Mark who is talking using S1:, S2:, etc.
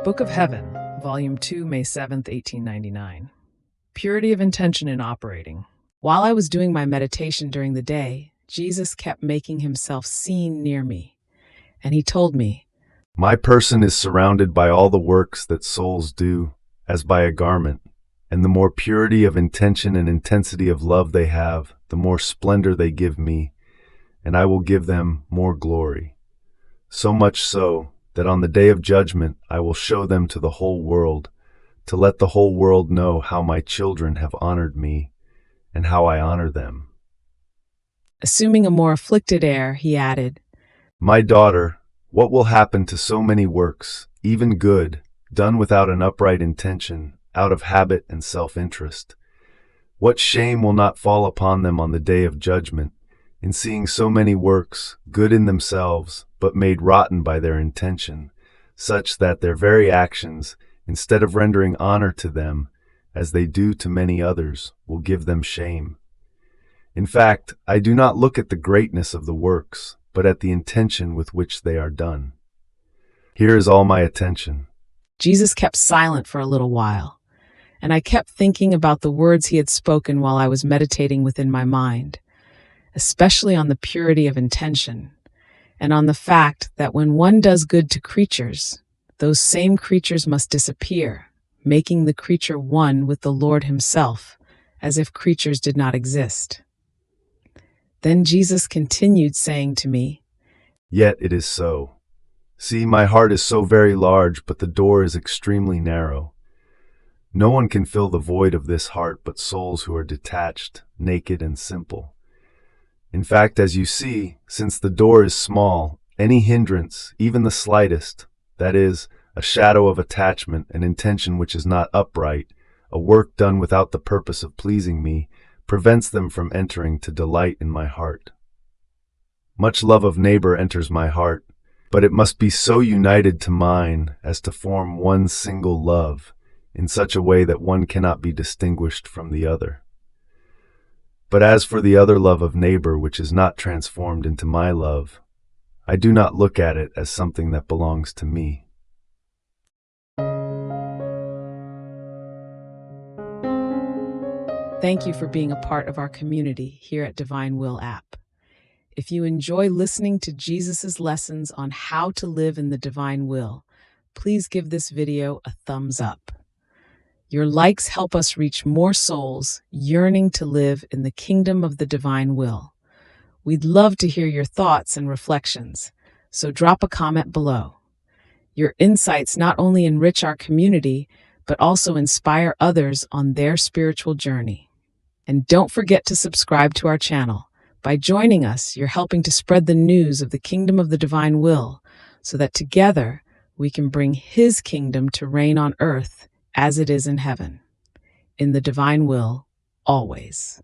S1: Book of Heaven, Volume 2, May 7th, 1899. Purity of intention in operating. While I was doing my meditation during the day, Jesus kept making himself seen near me, and he told me,
S2: My person is surrounded by all the works that souls do, as by a garment, and the more purity of intention and intensity of love they have, the more splendor they give me, and I will give them more glory. So much so, that on the day of judgment I will show them to the whole world, to let the whole world know how my children have honored me, and how I honor them.
S1: Assuming a more afflicted air, he added,
S2: My daughter, what will happen to so many works, even good, done without an upright intention, out of habit and self-interest? What shame will not fall upon them on the day of judgment, in seeing so many works, good in themselves, but made rotten by their intention, such that their very actions, instead of rendering honor to them, as they do to many others, will give them shame. In fact, I do not look at the greatness of the works, but at the intention with which they are done. Here is all my attention.
S1: Jesus kept silent for a little while, and I kept thinking about the words he had spoken while I was meditating within my mind, especially on the purity of intention, and on the fact that when one does good to creatures, those same creatures must disappear, making the creature one with the Lord himself, as if creatures did not exist. Then Jesus continued saying to me,
S2: Yet it is so. See, my heart is so very large, but the door is extremely narrow. No one can fill the void of this heart but souls who are detached, naked, and simple. In fact, as you see, since the door is small, any hindrance, even the slightest, that is, a shadow of attachment, an intention which is not upright, a work done without the purpose of pleasing me, prevents them from entering to delight in my heart. Much love of neighbor enters my heart, but it must be so united to mine as to form one single love, in such a way that one cannot be distinguished from the other. But as for the other love of neighbor which is not transformed into my love, I do not look at it as something that belongs to me.
S1: Thank you for being a part of our community here at Divine Will app. If you enjoy listening to Jesus's lessons on how to live in the divine will, please give this video a thumbs up. Your likes help us reach more souls yearning to live in the kingdom of the divine will. We'd love to hear your thoughts and reflections, so drop a comment below. Your insights not only enrich our community, but also inspire others on their spiritual journey. And don't forget to subscribe to our channel. By joining us, you're helping to spread the news of the kingdom of the divine will, so that together we can bring his kingdom to reign on earth as it is in heaven. In the divine will, always.